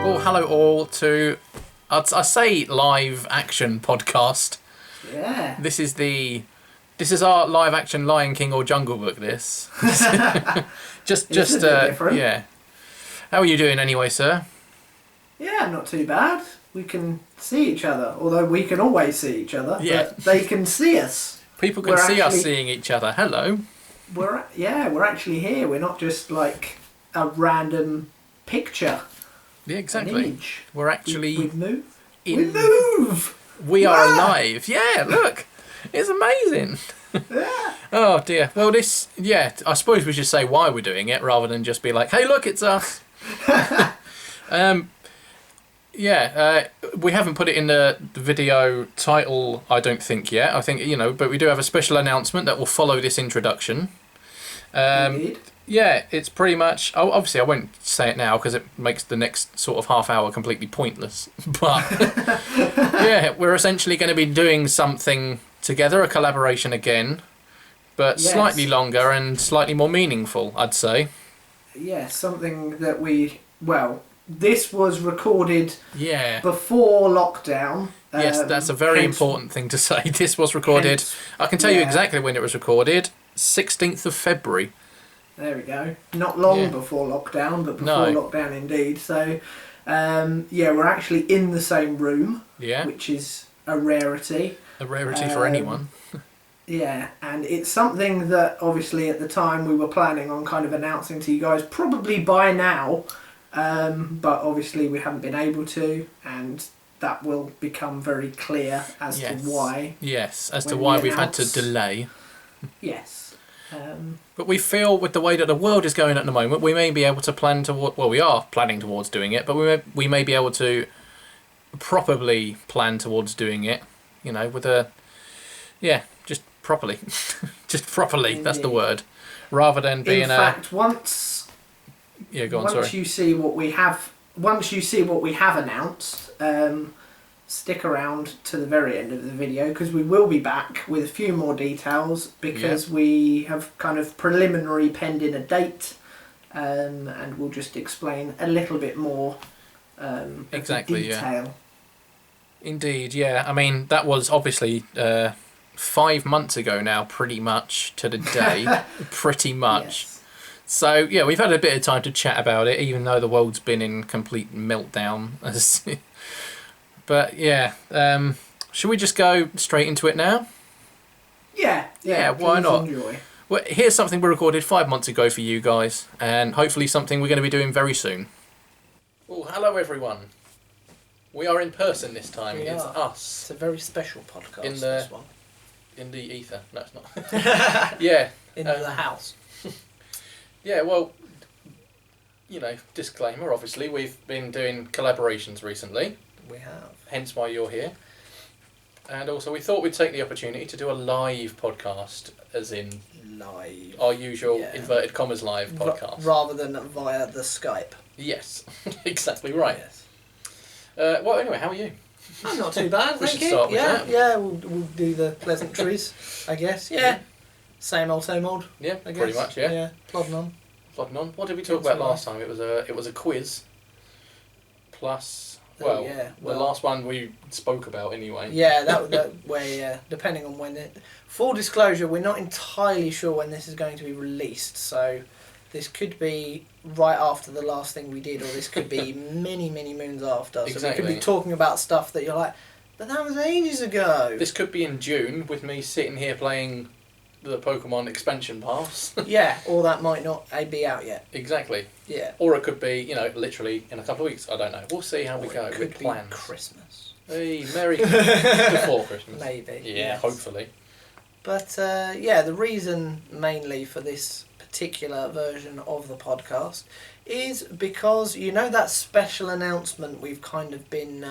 Well, hello all to, I say live action podcast. Yeah. This is our live action Lion King or Jungle Book. This. just different. Yeah. How are you doing anyway, sir? Yeah, not too bad. We can see each other, although we can always see each other. Yeah. But they can see us. People can see us seeing each other. Hello. We're actually here. We're not just like a random picture. Yeah, exactly. An image. We're actually we move. We move. We are alive. Yeah, look. It's amazing. Yeah. Oh dear. Well, I suppose we should say why we're doing it rather than just be like, hey, look, it's us. We haven't put it in the video title, I don't think, yet. I think, but we do have a special announcement that will follow this introduction. Indeed. Yeah, it's pretty much... Obviously, I won't say it now because it makes the next sort of half hour completely pointless. But, yeah, we're essentially going to be doing something together, a collaboration again, but slightly longer and slightly more meaningful, I'd say. Yeah, something that this was recorded before lockdown. Yes, that's a very important thing to say. This was recorded... I can tell you exactly when it was recorded. 16th of February. There we go. Not long before lockdown, but before lockdown indeed. So, we're actually in the same room, which is a rarity. A rarity for anyone. Yeah, and it's something that obviously at the time we were planning on kind of announcing to you guys probably by now, but obviously we haven't been able to, and that will become very clear as to why. Yes, as to why we've had to delay. Yes. But we feel with the way that the world is going at the moment, we may be able to plan toward... Well, we are planning towards doing it, but we may be able to properly plan towards doing it, with a... Yeah, just properly. Just properly, indeed. That's the word. Rather than being In fact, once... Yeah, go on, once you see what we have announced... stick around to the very end of the video because we will be back with a few more details because we have kind of preliminary penned in a date and we'll just explain a little bit more exactly detail. Indeed, yeah. I mean, that was obviously 5 months ago now, pretty much to the day. Pretty much. Yes. So, yeah, we've had a bit of time to chat about it, even though the world's been in complete meltdown. But yeah, should we just go straight into it now? Yeah, why not? Enjoy. Well, here's something we recorded 5 months ago for you guys, and hopefully something we're going to be doing very soon. Oh, hello everyone. We are in person this time. It's us. It's a very special podcast, this one. In the ether. No, it's not. Yeah. In the house. Yeah, well... disclaimer, obviously, we've been doing collaborations recently. We have. Hence why you're here. And also we thought we'd take the opportunity to do a live podcast, as in... Live. Our usual, inverted commas, live podcast. Rather than via the Skype. Yes, exactly right. Yes. Well, anyway, how are you? I'm not too bad, thank you. Start with that. Yeah, we'll do the pleasantries, I guess. Yeah. Same old, same old. Yeah, I guess. Pretty much, yeah. Yeah, plodding on. Plodding on. What did we talk about last time? It was a quiz. Plus... Well, the last one we spoke about anyway. Yeah, depending on when it... Full disclosure, we're not entirely sure when this is going to be released, so this could be right after the last thing we did, or this could be many, many moons after. So exactly. We could be talking about stuff that you're like, but that was ages ago. This could be in June, with me sitting here playing the Pokemon expansion pass. Yeah, or that might not be out yet. Exactly. Yeah. Or it could be, literally in a couple of weeks. I don't know. We'll see how we go. It could be plans. Christmas. Hey, Merry before Christmas. Maybe. Yeah, yes. Hopefully. But the reason mainly for this particular version of the podcast is because that special announcement we've kind of been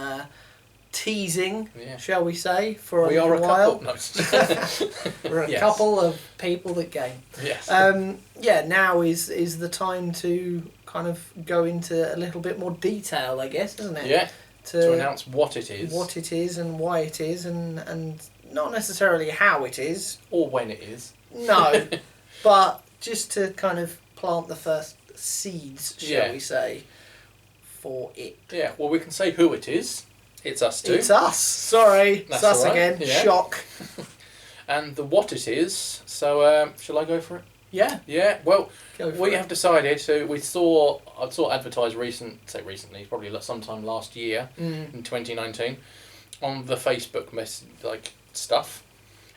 teasing, shall we say, for a while. Couple. No. We're a couple of people that game. Yes. Now is the time to kind of go into a little bit more detail, I guess, isn't it? Yeah. To announce what it is. What it is and why it is and not necessarily how it is. Or when it is. No. But just to kind of plant the first seeds, shall we say, for it. Yeah, well, we can say who it is. It's us two. It's us. Sorry, That's it's us all right. again. Yeah. Shock. And the what it is. So, shall I go for it? Yeah. Yeah. Well, Go for we it. have decided. So I saw advertised recently, probably sometime last year in 2019, on the Facebook stuff,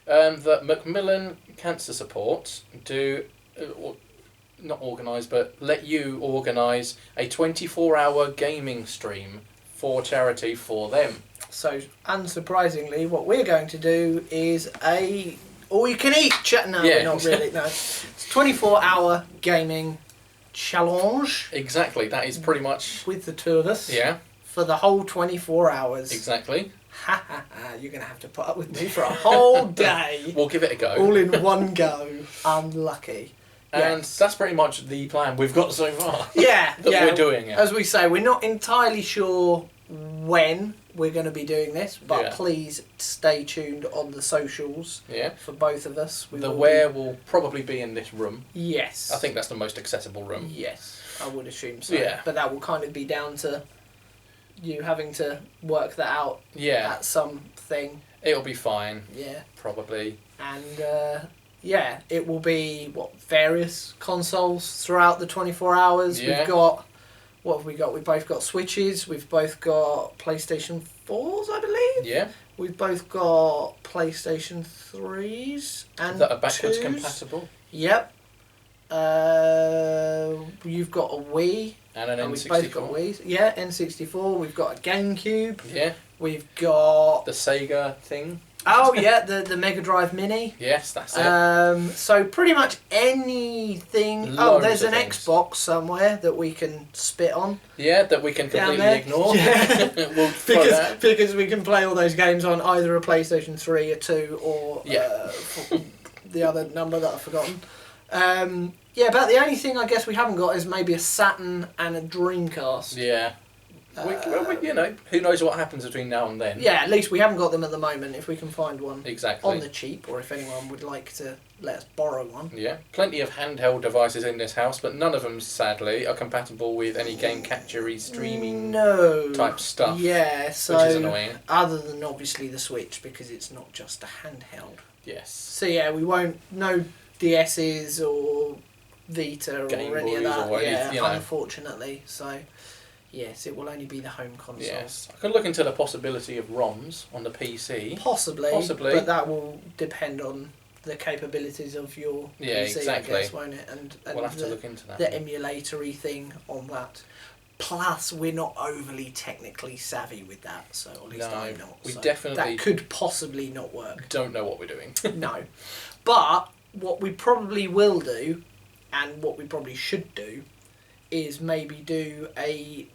that Macmillan Cancer Support do. Not organise, but let you organise a 24-hour gaming stream for charity for them. So, unsurprisingly, what we're going to do is a all-you-can-eat No, Yeah. we're not really. No, it's 24-hour gaming challenge Exactly, that is pretty much... with the two of us. Yeah, For the whole 24 hours. exactly. Ha ha ha! You're going to have to put up with me for a whole day. We'll give it a go. All in one go. Unlucky. And Yes. that's pretty much the plan we've got so far. Yeah, that yeah. we're doing it. As we say, we're not entirely sure when we're going to be doing this, but Yeah. please stay tuned on the socials Yeah. for both of us. The where will probably be in this room. Yes. I think that's the most accessible room. Yes, I would assume so. Yeah. But that will kind of be down to you having to work that out Yeah. at something. It'll be fine, Yeah. probably. And yeah, it will be various consoles throughout the 24 hours. Yeah. We've got what have we got? We've both got Switches. We've both got PlayStation 4s, I believe. Yeah. We've both got PlayStation 3s and That are backwards 2s. compatible. Yep. You've got a Wii. And an And N64. we've both got Wii's. Yeah, N64. We've got a GameCube. Yeah. We've got... The Sega thing. Oh, yeah, the Mega Drive Mini. Yes, that's it. So pretty much anything... Loads there's of an things. Xbox somewhere that we can spit on. Yeah, that we can Down completely there. ignore. Yeah. We'll throw that. Because we can play all those games on either a PlayStation 3, a 2, or Yeah. the other number that I've forgotten. Yeah, about the only thing I guess we haven't got is maybe a Saturn and a Dreamcast. Yeah. Who knows what happens between now and then. Yeah, at least we haven't got them at the moment. If we can find one Exactly. on the cheap, or if anyone would like to let us borrow one. Yeah, plenty of handheld devices in this house, but none of them, sadly, are compatible with any game capture-y streaming type stuff. Yeah, so which is annoying. other than obviously the Switch, because it's not just a handheld. Yes. So yeah, we won't no DS's or Vita Game or any of Boys that. or Yeah, you know. unfortunately. So yes, it will only be the home console. Yes. I could look into the possibility of ROMs on the PC. Possibly, Possibly. but that will depend on the capabilities of your Yeah, PC, exactly. I guess, won't it? And We'll have to look into that. the emulatory thing on that. Plus, we're not overly technically savvy with that, so at least No, I'm not. we so definitely- that could possibly not work. Don't know what we're doing. No, but what we probably will do, and what we probably should do, is maybe do a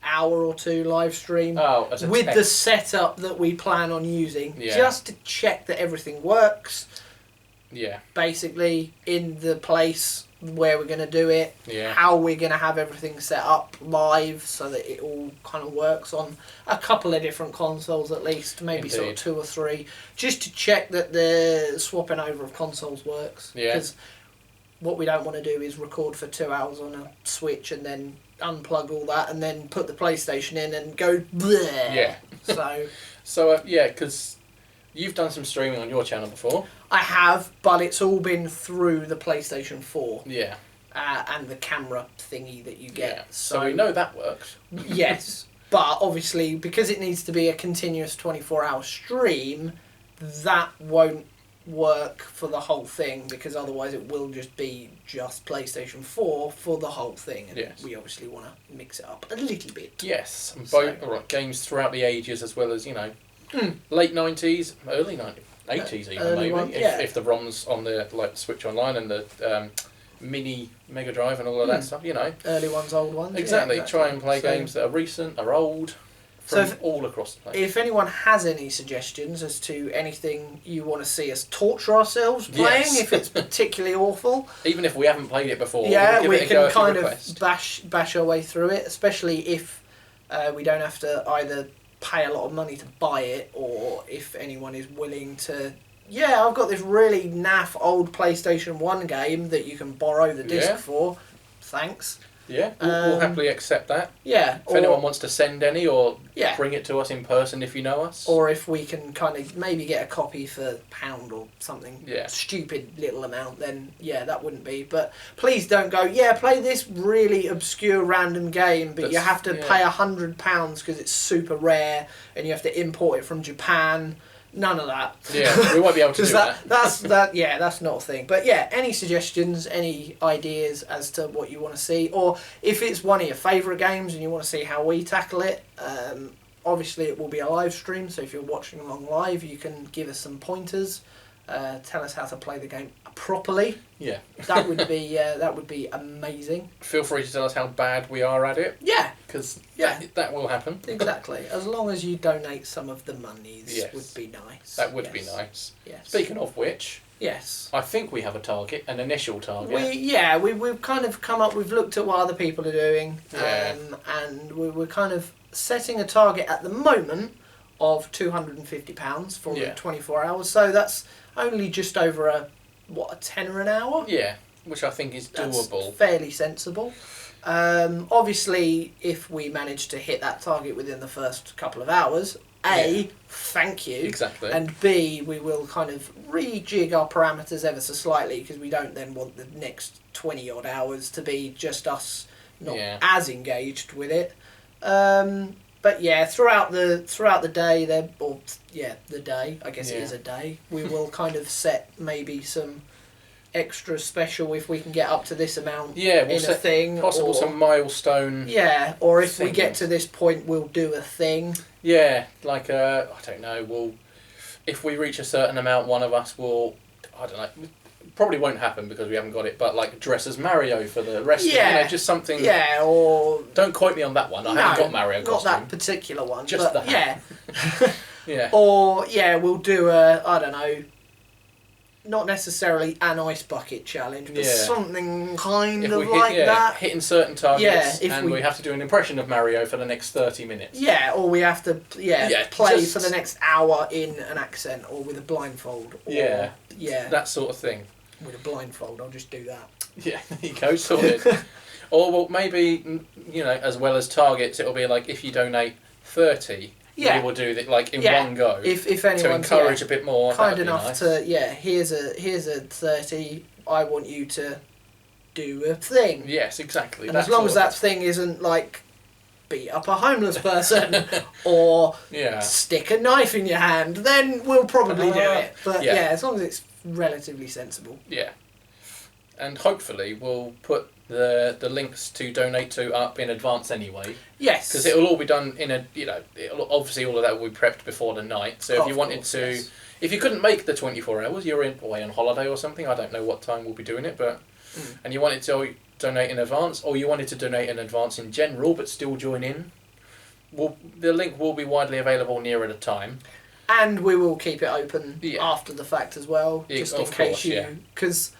hour or two live stream Oh, as a with test. the setup that we plan on using, Yeah. just to check that everything works. Yeah. Basically, in the place where we're going to do it, Yeah. how we're going to have everything set up live so that it all kind of works on a couple of different consoles at least, maybe sort of Indeed. 2 or 3, just to check that the swapping over of consoles works. Yeah. Because what we don't want to do is record for 2 hours on a Switch and then unplug all that and then put the PlayStation in and go bleh. Yeah. So Yeah, because you've done some streaming on your channel before. I have, but it's all been through the PlayStation 4 Yeah. and the camera thingy that you get. Yeah. So we know that works. Yes, but obviously because it needs to be a continuous 24-hour stream, that won't work for the whole thing, because otherwise it will just be just PlayStation 4 for the whole thing, and Yes. we obviously want to mix it up a little bit. Yes. And So- both games throughout the ages, as well as, late 90s, early 90s, 80s even Early maybe, one, yeah. if the ROMs on the Switch Online and the mini Mega Drive and all of that stuff, Early ones, old ones. Exactly. Yeah, Try and play So- games that are recent, are old, So from if- all across the place. If anyone has any suggestions as to anything you want to see us torture ourselves playing, Yes. if it's particularly awful, Even if we haven't played it before, yeah, we'll we give it a go can if you kind request. of bash our way through it, especially if we don't have to either pay a lot of money to buy it, or if anyone is willing to, I've got this really naff old PlayStation 1 game that you can borrow the disc Yeah. for, thanks. Yeah, we'll happily accept that. Yeah. If anyone wants to send any or yeah. bring it to us in person if you know us. Or if we can kind of maybe get a copy for £1 or something. Yeah. Stupid little amount, then yeah, that wouldn't be. But please don't go, play this really obscure random game, but you have to pay £100 because it's super rare and you have to import it from Japan. None of that. Yeah, we won't be able to do that. That's not a thing. But yeah, any suggestions, any ideas as to what you want to see, or if it's one of your favourite games and you want to see how we tackle it, obviously it will be a live stream, so if you're watching along live, you can give us some pointers, tell us how to play the game properly. Yeah. That would be amazing. Feel free to tell us how bad we are at it. Yeah. Because that will happen. Exactly. As long as you donate some of the monies would be nice. That would be nice. Yes. Speaking of which, yes, I think we have a target, an initial target. We've kind of come up. We've looked at what other people are doing, Yeah. And we're kind of setting a target at the moment of £250 for 24 hours. So that's only just over a tenner an hour. Yeah, which I think is doable. That's fairly sensible. Obviously, if we manage to hit that target within the first couple of hours, thank you. Exactly. And B, we will kind of rejig our parameters ever so slightly because we don't then want the next 20 odd hours to be just us not as engaged with it. But yeah, throughout the day, the day, I guess it is a day, we will kind of set maybe some extra special if we can get up to this amount we'll in a thing. Possible some milestone. Yeah, or if we get to this point, we'll do a thing. Yeah, like, I don't know, if we reach a certain amount, one of us will, I don't know, probably won't happen because we haven't got it, but like dress as Mario for the rest of it, just something. Yeah, or... Don't quote me on that one, I haven't got Mario costume. Not that particular one, just but that. Yeah. Yeah. Or, we'll do I don't know, not necessarily an ice bucket challenge, but something kind of like that. Hitting certain targets, and we have to do an impression of Mario for the next 30 minutes. Yeah, or we have to play for the next hour in an accent, or with a blindfold. Or, that sort of thing. With a blindfold, I'll just do that. Yeah, there you go, sorted. Or maybe, as well as targets, it'll be like if you donate 30... we will do that like in one go. If anyone's to encourage a bit more, kind enough to here's a 30. I want you to do a thing. Yes, exactly. And as long as that thing isn't like beat up a homeless person or stick a knife in your hand, then we'll probably do it. But as long as it's relatively sensible. Yeah. And hopefully we'll put the links to donate to up in advance anyway. Yes. Because it'll all be done in obviously all of that will be prepped before the night. So if you wanted to, if you couldn't make the 24 hours, you're away on holiday or something, I don't know what time we'll be doing it, but and you wanted to donate in advance, or you wanted to donate in advance in general but still join in, the link will be widely available nearer the time. And we will keep it open after the fact as well, just in case you... Because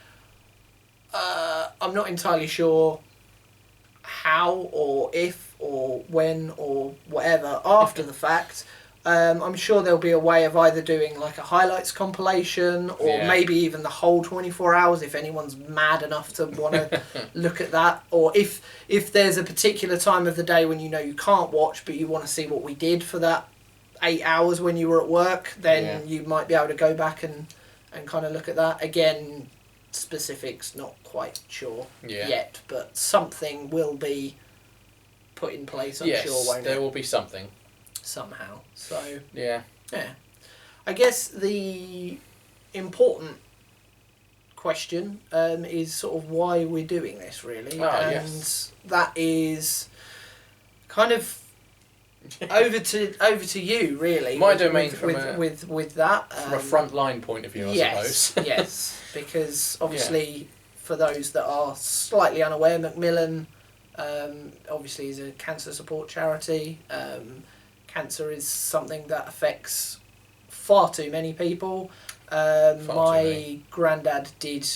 I'm not entirely sure how or if or when or whatever after the fact. I'm sure there'll be a way of either doing like a highlights compilation or maybe even the whole 24 hours if anyone's mad enough to want to look at that. Or if there's a particular time of the day when you can't watch but you want to see what we did for that 8 hours when you were at work, then you might be able to go back and kind of look at that. Again, specifics not quite sure yet, but something will be put in place, I'm sure, won't there will be something. Somehow. So, yeah. I guess the important question is sort of why we're doing this, really. That is kind of over to you, really. My domain with that. From a frontline point of view, I suppose. Yes, because obviously for those that are slightly unaware, Macmillan obviously is a cancer support charity. Cancer is something that affects far too many people. My granddad did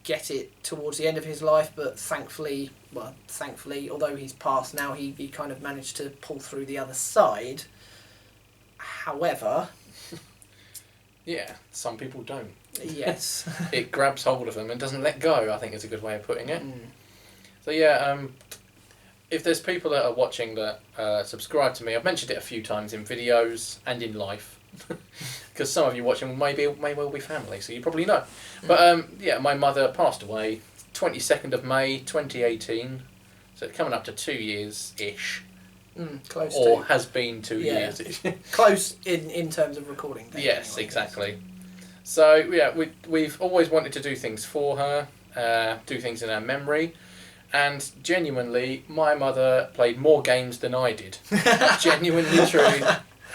get it towards the end of his life, but thankfully, although he's passed now, he kind of managed to pull through the other side. However... some people don't. Yes. It grabs hold of them and doesn't let go, I think is a good way of putting it. So yeah, if there's people that are watching that subscribe to me, I've mentioned it a few times in videos and in life, because some of you watching may well be family, so you probably know. But yeah, my mother passed away 22nd of May 2018, so it's coming up to 2 years ish. Close or to. has been 2 years. Close in terms of recording date. Yes, anyway, exactly. Yes. So yeah, we've always wanted to do things for her, do things in her memory, and genuinely, my mother played more games than I did. Genuinely true,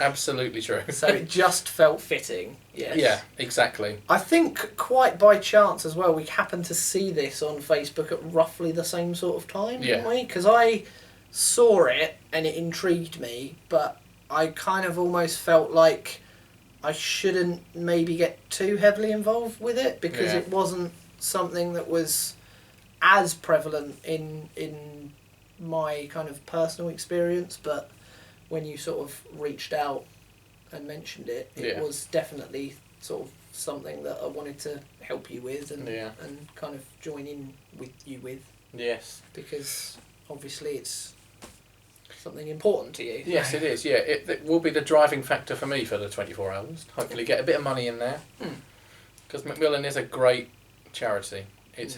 absolutely true. So it just felt fitting. Yes. Yeah, exactly. I think quite by chance as well, we happened to see this on Facebook at roughly the same sort of time, didn't we? Because I saw it and it intrigued me, but I kind of almost felt like I shouldn't maybe get too heavily involved with it, because it wasn't something that was as prevalent in my kind of personal experience. But when you sort of reached out and mentioned it, it was definitely sort of something that I wanted to help you with and kind of join in with you with. Yes. Because obviously it's something important to you. Yes, it is. Yeah, it will be the driving factor for me for the 24 hours. Hopefully get a bit of money in there. Because Macmillan is a great charity.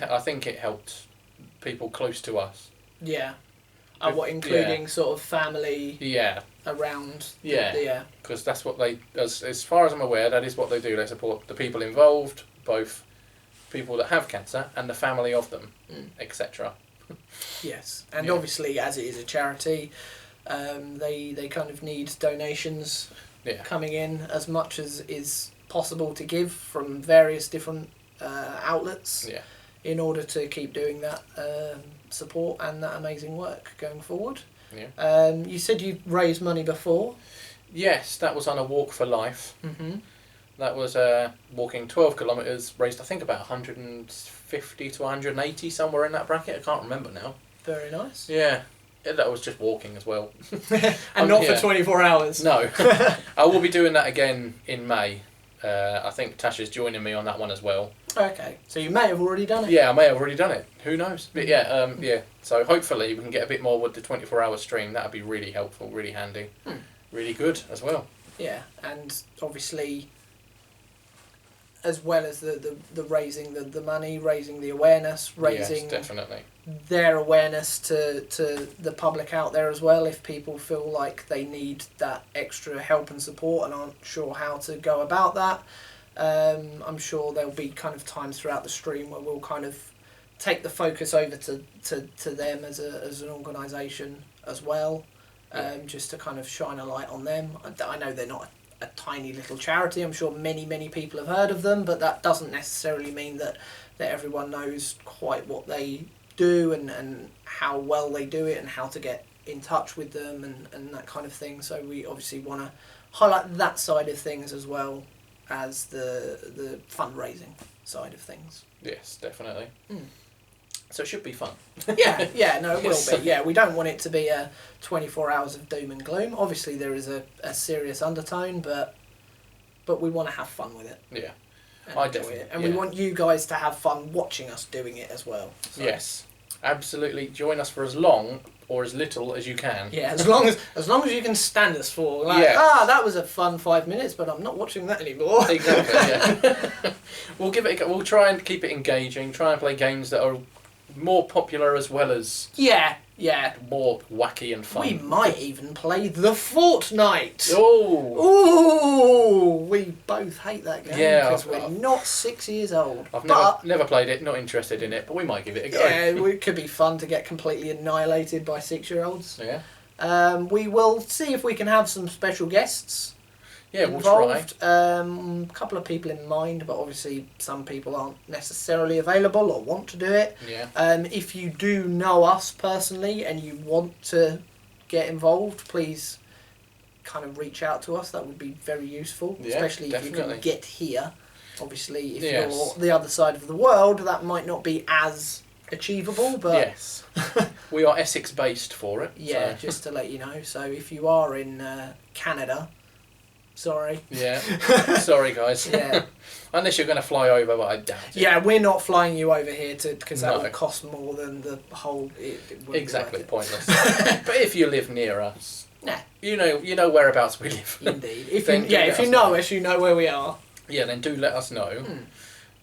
I think it helped people close to us. Yeah. What, including sort of family around? Yeah. Because that's what they, as far as I'm aware, that is what they do. They support the people involved, both people that have cancer and the family of them, etc. Yes, and obviously, as it is a charity, they kind of need donations coming in as much as is possible to give from various different outlets in order to keep doing that support and that amazing work going forward. Yeah. You said you raised money before? Yes, that was on a Walk for Life. That was walking 12 kilometres, raised I think about 150 to 180, somewhere in that bracket. I can't remember now. Very nice. Yeah, that was just walking as well. And not for 24 hours. No. I will be doing that again in May. I think Tasha's joining me on that one as well. Okay, so you may have already done it. Yeah, I may have already done it. Who knows? But yeah. So hopefully we can get a bit more with the 24-hour stream. That would be really helpful, really handy, really good as well. Yeah, and obviously, as well as the raising the money, raising the awareness, raising definitely their awareness to the public out there as well. If people feel like they need that extra help and support and aren't sure how to go about that, I'm sure there'll be kind of times throughout the stream where we'll kind of take the focus over to them as an organisation as well, just to kind of shine a light on them. I know they're not a tiny little charity. I'm sure many people have heard of them, but that doesn't necessarily mean that everyone knows quite what they do and how well they do it and how to get in touch with them and that kind of thing. So we obviously want to highlight that side of things as well as the fundraising side of things. Yes, definitely. So it should be fun. No, it will be. Yeah, we don't want it to be a 24 hours of doom and gloom. Obviously, there is a serious undertone, but we want to have fun with it. Yeah, I definitely. And we want you guys to have fun watching us doing it as well. So. Yes, absolutely. Join us for as long or as little as you can. Yeah, as long as you can stand us for. Like, that was a fun 5 minutes, but I'm not watching that anymore. Exactly. Yeah. We'll try and keep it engaging. Try and play games that are more popular as well as more wacky and fun. We might even play the Fortnite. Oh, we both hate that game because we're not 6 years old. I've never played it, not interested in it, but we might give it a go. Yeah, it could be fun to get completely annihilated by 6-year-olds. Yeah. We will see if we can have some special guests. Yeah, involved. We'll try. A couple of people in mind, but obviously some people aren't necessarily available or want to do it. Yeah. If you do know us personally and you want to get involved, please kind of reach out to us. That would be very useful, especially if you can get here. Obviously, if you're the other side of the world, that might not be as achievable, but yes, we are Essex based for it. Yeah, so. Just to let you know. So if you are in Canada, Sorry. Yeah. Sorry, guys. Yeah. Unless you're going to fly over, but I doubt it. Yeah, we're not flying you over here because that No. will cost more than the whole. It wouldn't Exactly, be worth pointless. But if you live near us, Nah. you know whereabouts we live. Indeed. If Then you, do yeah, let if you us know know. us, you know where we are. Yeah, then do let us know.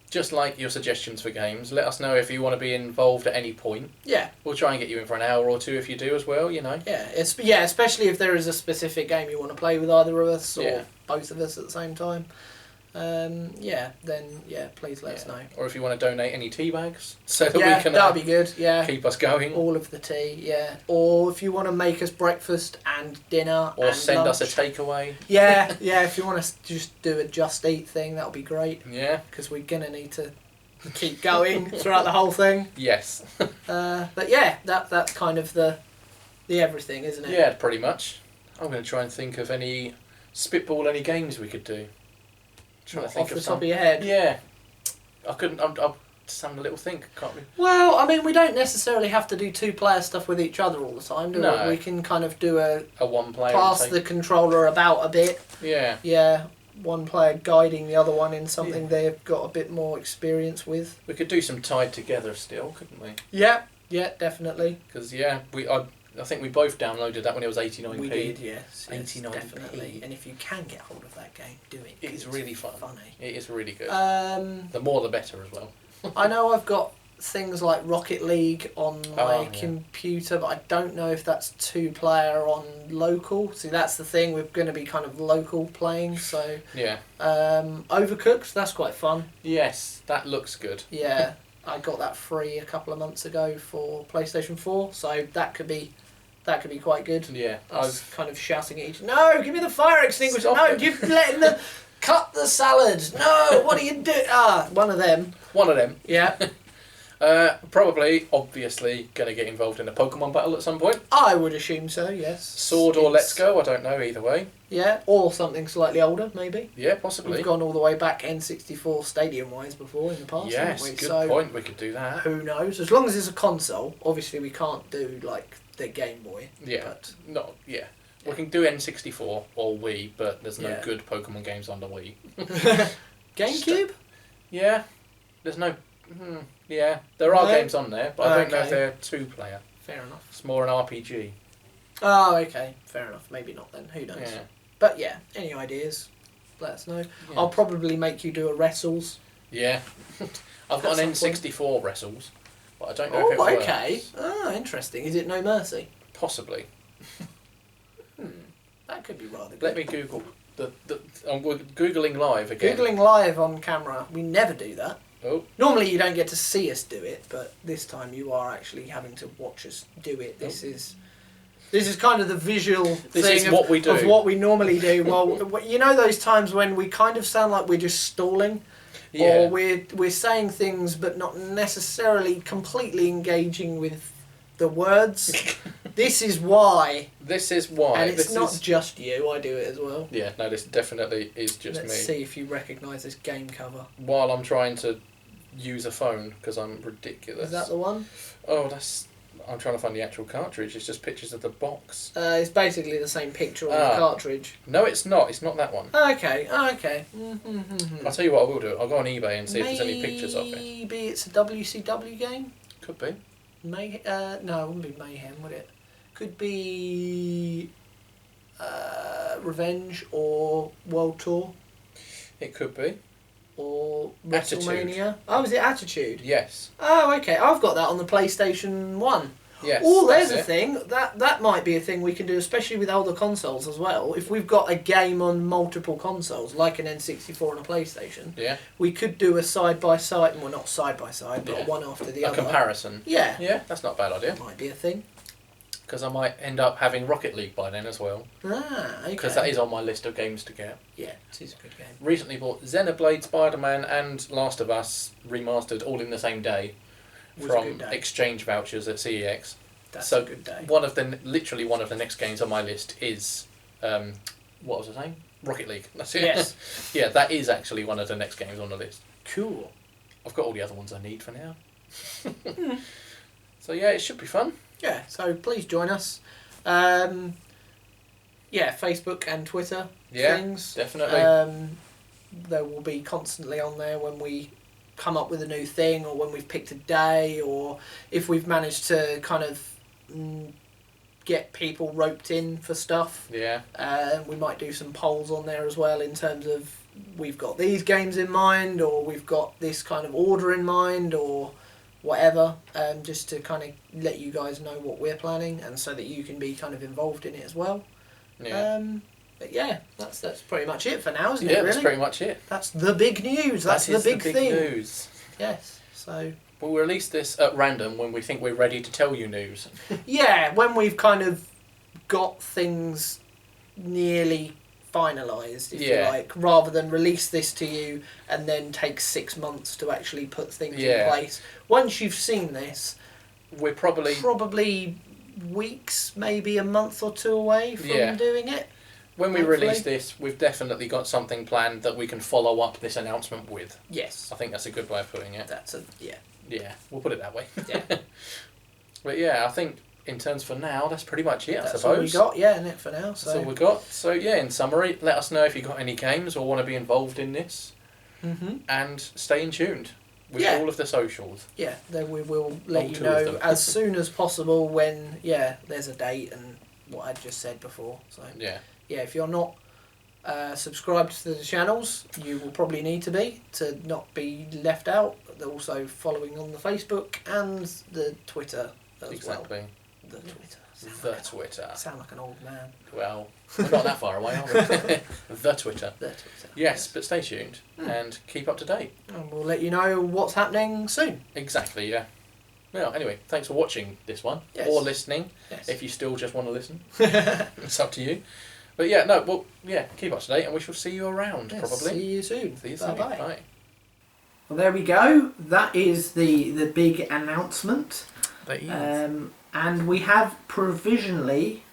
Just like your suggestions for games, let us know if you want to be involved at any point. Yeah. We'll try and get you in for an hour or two if you do as well, you know. Yeah, especially if there is a specific game you want to play with either of us or both of us at the same time. Then please let us know. Or if you want to donate any tea bags so that we can that'd be good. Yeah, keep us going. All of the tea. Yeah, or if you want to make us breakfast and dinner, or and send lunch. us a takeaway. Yeah. If you want to just do a Just Eat thing, that'll be great. Yeah, because we're gonna need to keep going throughout the whole thing. Yes. But yeah, that's kind of the everything, isn't it? Yeah, pretty much. I'm going to try and think of any games we could do. Trying to think off of the some. top of your head. Yeah, I couldn't. I'm just having a little think, can't we? Well, I mean, we don't necessarily have to do 2-player stuff with each other all the time, do No. we? We can kind of do A one-player. pass the controller about a bit. Yeah. Yeah, one player guiding the other one in something they've got a bit more experience with. We could do some tied together still, couldn't we? Yeah, definitely. Because I think we both downloaded that when it was 89p. We did, yes 89p. definitely. And if you can get hold of that game, do it. It is really fun. Funny. It is really good. The The more the better as well. I know I've got things like Rocket League on my computer, but I don't know if that's 2-player on local. See, that's the thing. We're going to be kind of local playing, so... Yeah. Overcooked, that's quite fun. Yes, that looks good. Yeah, I got that free a couple of months ago for PlayStation 4, so that could be quite good. Yeah. Us kind of shouting at each no, give me the fire extinguisher. Stop No, it. you're letting the... Cut the salad. No, what are you doing? One of them. One of them. Yeah. Probably, obviously, going to get involved in a Pokemon battle at some point. I would assume so, yes. Sword or Let's Go, I don't know either way. Yeah, or something slightly older, maybe. Yeah, possibly. We've gone all the way back N64 stadium-wise before in the past, Yes, haven't we? good So, point, we could do that. who knows? As long as it's a console, obviously we can't do, like, the Game Boy. Yeah, But, we can do N64 or Wii, but there's no good Pokemon games on the Wii. GameCube? Yeah, there's no... yeah, there are No? games on there, but I don't know if Okay. they're 2-player. Fair enough. It's more an RPG. Oh, okay. Fair enough. Maybe not then. Who knows? Yeah. But yeah, any ideas? Let us know. Yeah. I'll probably make you do a wrestles. Yeah. I've got At an some N64 wrestles, but I don't know if it Oh, works. okay. Ah, interesting. Is it No Mercy? Possibly. That could be rather good. Let me Google. I'm Googling live again. Googling live on camera. We never do that. Oh. Normally you don't get to see us do it, but this time you are actually having to watch us do it. This is kind of the visual This thing is of what we do. of what we normally do. Well, you know those times when we kind of sound like we're just stalling, Yeah. or we're saying things but not necessarily completely engaging with the words. This is why. This is why. And it's this not is... just you. I do it as well. Yeah, no, this definitely is just Let's me. see if you recognise this game cover. While I'm trying to use a phone, because I'm ridiculous. Is that the one? Oh, that's... I'm trying to find the actual cartridge. It's just pictures of the box. It's basically the same picture on the cartridge. No, it's not. It's not that one. Okay. I'll tell you what I will do. I'll go on eBay and see if there's any pictures of it. Maybe it's a WCW game? Could be. No, it wouldn't be Mayhem, would it? Could be Revenge or World Tour It could be. or Attitude. WrestleMania. Oh, is it Attitude? Yes. Oh, okay. I've got that on the PlayStation 1. Yes. Oh, there's that's a it. thing. That might be a thing we can do, especially with older consoles as well. If we've got a game on multiple consoles, like an N64 and a PlayStation, Yeah. we could do a side-by-side, well, not side-by-side, but Yeah. one after the A other. comparison. Yeah. Yeah, that's not a bad idea. Might be a thing. Because I might end up having Rocket League by then as well. Ah, okay. Because that is on my list of games to get. Yeah, it is a good game. Recently bought Xenoblade, Spider-Man and Last of Us remastered all in the same day Was a from good day. exchange vouchers at CEX. That's So a good day. literally one of the next games on my list is, what was the name? Rocket League. That's it. Yes. Yeah, that is actually one of the next games on the list. Cool. I've got all the other ones I need for now. So yeah, it should be fun. Yeah, so please join us. Facebook and Twitter. things. Definitely. They will be constantly on there when we come up with a new thing, or when we've picked a day, or if we've managed to kind of get people roped in for stuff. Yeah. We might do some polls on there as well, in terms of we've got these games in mind, or we've got this kind of order in mind, or whatever, just to kind of let you guys know what we're planning, and so that you can be kind of involved in it as well. Yeah. But yeah, that's pretty much it for now, isn't it? Yeah, Really? that's pretty much it. That's the big news. That's the big thing. News. Yes. So. We'll release this at random when we think we're ready to tell you news. Yeah, when we've kind of got things nearly finalised, if you like, rather than release this to you and then take 6 months to actually put things in place. Once you've seen this, we're probably weeks, maybe a month or two away from doing it. When we release this, we've definitely got something planned that we can follow up this announcement with. Yes. I think that's a good way of putting it. Yeah, we'll put it that way. Yeah. But yeah, I think in terms for now, that's pretty much it, that's I suppose. That's all we got, isn't it, for now? So. That's all we got. So yeah, in summary, let us know if you've got any games or want to be involved in this. Mm-hmm. And stay in tuned with all of the socials. Yeah, then we will let you know as soon as possible when, there's a date and what I just said before. So yeah, if you're not subscribed to the channels, you will probably need to be, to not be left out. They're also following on the Facebook and the Twitter as well. The Twitter. Twitter. Sound like an old man. Well, we're not that far away, are we? The Twitter. The Twitter. Yes, but stay tuned and keep up to date. And we'll let you know what's happening soon. Exactly, yeah. Well, anyway, thanks for watching this one. Yes. Or listening, yes. if you still just want to listen. It's up to you. But yeah, keep up to date and we shall see you around, probably. See you soon. See you soon. Bye-bye. Bye. Well, there we go. That is the big announcement. That is. And we have provisionally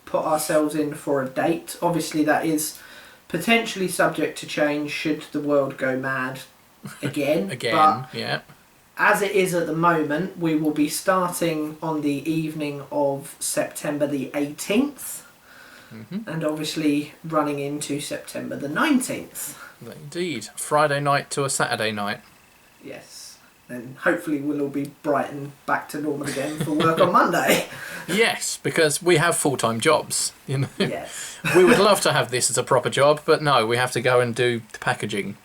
put ourselves in for a date. Obviously, that is potentially subject to change should the world go mad again. But as it is at the moment, we will be starting on the evening of September the 18th. Mm-hmm. And obviously running into September the 19th. Indeed. Friday night to a Saturday night. Yes. Then hopefully we'll all be bright and back to normal again for work on Monday. Yes, because we have full-time jobs. You know. Yes. We would love to have this as a proper job, but no, we have to go and do the packaging.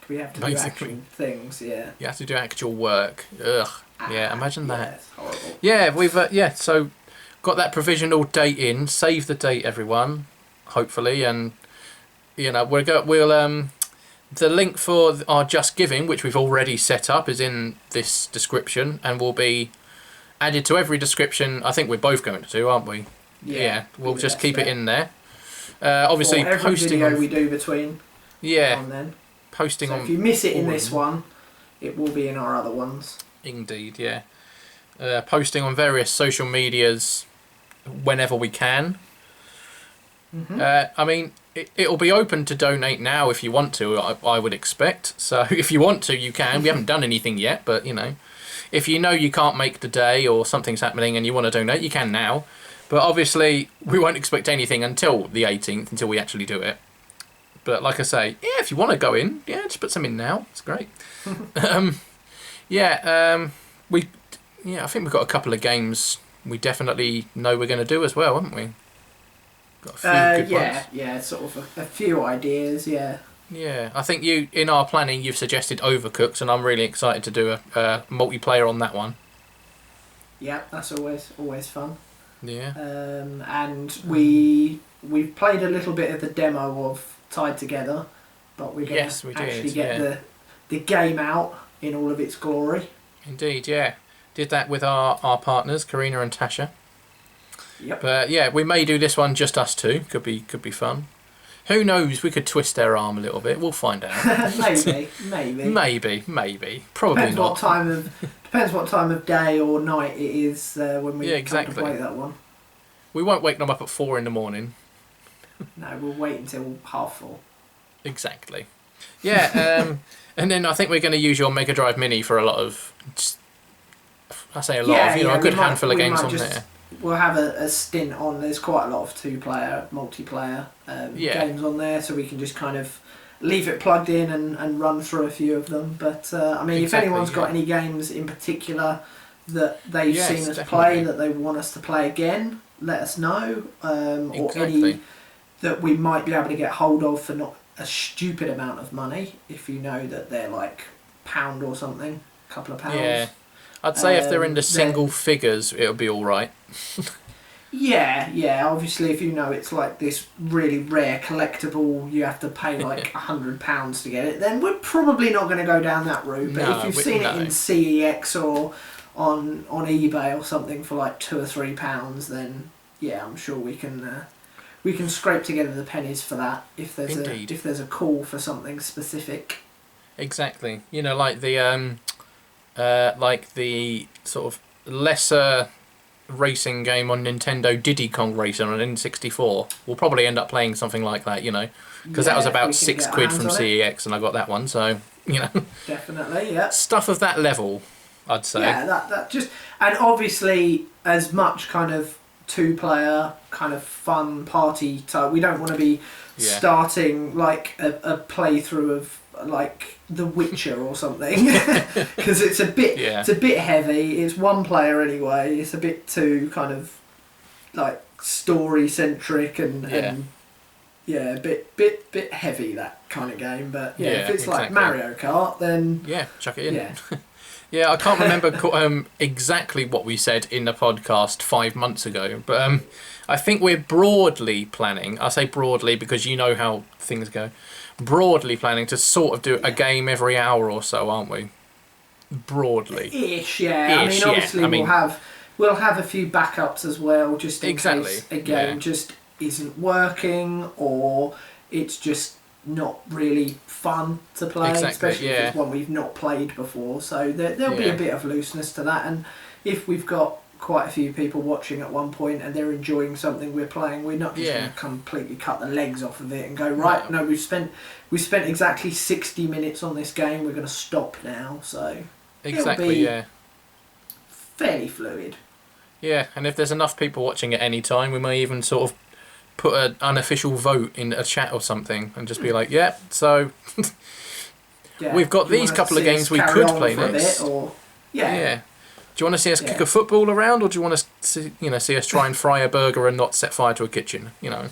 We have to do actual things, yeah. You have to do actual work. Ugh. Yeah, imagine that. It's horrible. Yeah, we've so got that provisional date in. Save the date, everyone. Hopefully, and we'll the link for our Just Giving, which we've already set up, is in this description and will be added to every description. I think we're both going to do, aren't we? Yeah. We'll just keep it in there. Obviously, every posting video we do between. Yeah. And then. Posting on. If you miss it in this one, it will be in our other ones. Indeed, yeah. Posting on various social medias whenever we can. Mm-hmm. I mean, it'll be open to donate now if you want to, I would expect. So if you want to, you can. We haven't done anything yet, but, if you know you can't make the day or something's happening and you want to donate, you can now. But obviously, we won't expect anything until the 18th, until we actually do it. But like I say, if you want to go in, just put some in now. It's great. I think we've got a couple of games we definitely know we're going to do as well, haven't we? Got a few good ones. Yeah, sort of a few ideas, yeah. Yeah, I think in our planning you've suggested Overcooked, and I'm really excited to do a multiplayer on that one. Yeah, that's always fun. Yeah. And we've played a little bit of the demo of Tied Together, but we're going to actually get the game out in all of its glory. Indeed, yeah. Did that with our partners, Karina and Tasha. Yep. But yeah, we may do this one just us two. Could be fun. Who knows? We could twist their arm a little bit. We'll find out. Maybe. Probably depends not. Depends what time of day or night it is when we come to play that one. We won't wake them up at 4 a.m. No, we'll wait until 4:30. Exactly. Yeah, and then I think we're going to use your Mega Drive Mini for a lot of. I say a lot of, a good handful of games on there. we'll have a stint on. There's quite a lot of 2-player, multiplayer games on there, so we can just kind of leave it plugged in and run through a few of them. But I mean, if anyone's got any games in particular that they've seen us play that they want us to play again, let us know. Or any that we might be able to get hold of for not a stupid amount of money, if you know that they're like £1 or something, a couple of pounds. Yeah, I'd say if they're in the single figures, it'll be all right. Yeah. Obviously, if you know it's like this really rare collectible, you have to pay like £100 to get it, then we're probably not going to go down that route. But if you've seen it in CEX or on eBay or something for like £2 or £3, then yeah, I'm sure we can scrape together the pennies for that if there's a call for something specific. Exactly. You know, like the sort of lesser racing game on Nintendo, Diddy Kong Racing on N64. We'll probably end up playing something like that, you know, because that was about £6 from CEX, and I got that one. So you know, definitely, yeah, stuff of that level, I'd say. Yeah, that just, and obviously as much kind of 2-player kind of fun party type. We don't want to be starting like a playthrough of like The Witcher or something, because it's a bit heavy. It's 1 player anyway. It's a bit too kind of like story centric and a bit heavy, that kind of game. But if it's like Mario Kart, then chuck it in. Yeah, I can't remember exactly what we said in the podcast 5 months ago, but I think we're broadly planning, I say broadly because you know how things go, broadly planning to sort of do a game every hour or so, aren't we? Broadly. Ish, yeah. I mean, obviously we'll have a few backups as well, just in case a game just isn't working or it's just not really fun to play, especially if it's one we've not played before. So there'll be a bit of looseness to that, and if we've got quite a few people watching at one point and they're enjoying something we're playing, we're not just going to completely cut the legs off of it and go, right, no, we spent exactly 60 minutes on this game, we're going to stop now. So it'll be fairly fluid. Yeah, and if there's enough people watching at any time, we may even sort of put an unofficial vote in a chat or something and just be like, so we've got these couple of games we could play next. Do you want to see us kick a football around, or do you want to see us try and fry a burger and not set fire to a kitchen? You know.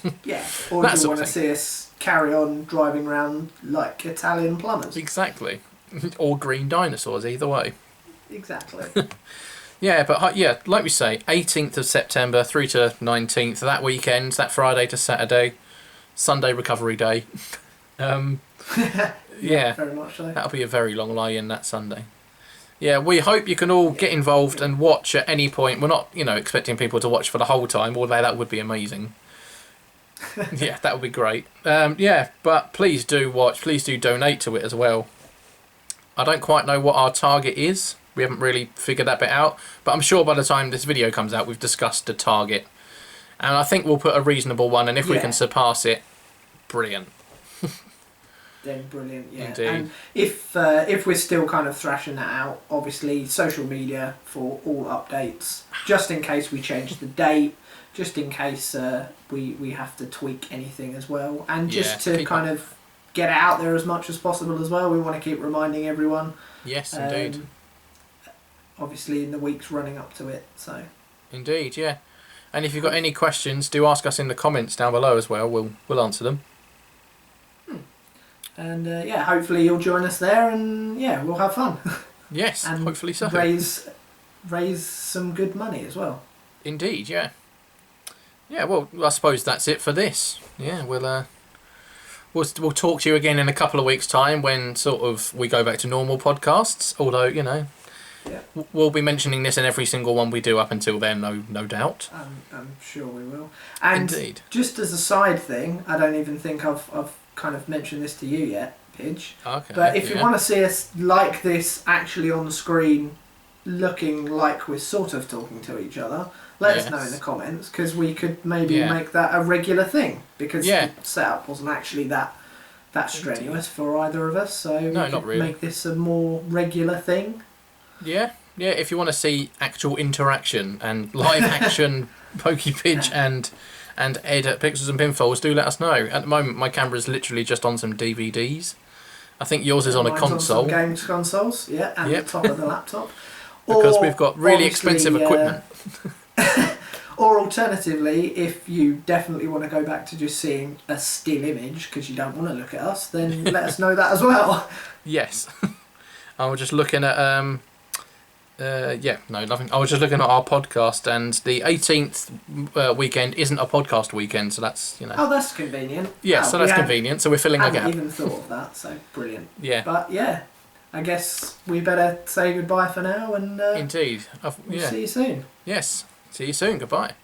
Or do you want to see us carry on driving around like Italian plumbers? Exactly. Or green dinosaurs, either way. Exactly. Yeah, but like we say, 18th of September through to 19th, that weekend, that Friday to Saturday, Sunday recovery day. Very much so. That'll be a very long lie-in that Sunday. Yeah, we hope you can all get involved and watch at any point. We're not, expecting people to watch for the whole time, although that would be amazing. Yeah, that would be great. But please do watch. Please do donate to it as well. I don't quite know what our target is. We haven't really figured that bit out, but I'm sure by the time this video comes out, we've discussed the target. And I think we'll put a reasonable one, and if we can surpass it, brilliant. Then brilliant, yeah. Indeed. And if we're still kind of thrashing that out, obviously social media for all updates, just in case we change the date, just in case we have to tweak anything as well, and just to kind of get it out there as much as possible as well. We want to keep reminding everyone. Yes, indeed. Obviously in the weeks running up to it, so. Indeed, yeah. And if you've got any questions, do ask us in the comments down below as well. We'll answer them. And hopefully you'll join us there, and we'll have fun. Yes, and hopefully so. Raise some good money as well. Indeed, yeah. Yeah, well, I suppose that's it for this. Yeah, we'll talk to you again in a couple of weeks' time when sort of we go back to normal podcasts. Although we'll be mentioning this in every single one we do up until then, no doubt. I'm sure we will. And indeed. Just as a side thing, I don't even think I've kind of mentioned this to you yet, Pidge. Okay. But if you want to see us like this actually on the screen, looking like we're sort of talking to each other, let us know in the comments, because we could maybe make that a regular thing, because the setup wasn't actually that strenuous for either of us, so we could not really. make this a more regular thing. Yeah, yeah, if you want to see actual interaction and live action PokéPidge and Ed at Pixels and Pinfalls, do let us know. At the moment, my camera is literally just on some DVDs. I think yours is on a Mine's console. On some games consoles, yeah, and the top of the laptop. Because we've got really expensive equipment. Or alternatively, if you definitely want to go back to just seeing a still image because you don't want to look at us, then let us know that as well. Yes. I was just looking at nothing. I was just looking at our podcast, and the 18th weekend isn't a podcast weekend, so that's, you know. Oh, that's convenient. Yeah, so that's convenient. So we're filling a gap. I hadn't even thought of that. So brilliant. Yeah. But yeah, I guess we better say goodbye for now, and indeed. we'll see you soon. Yes. See you soon. Goodbye.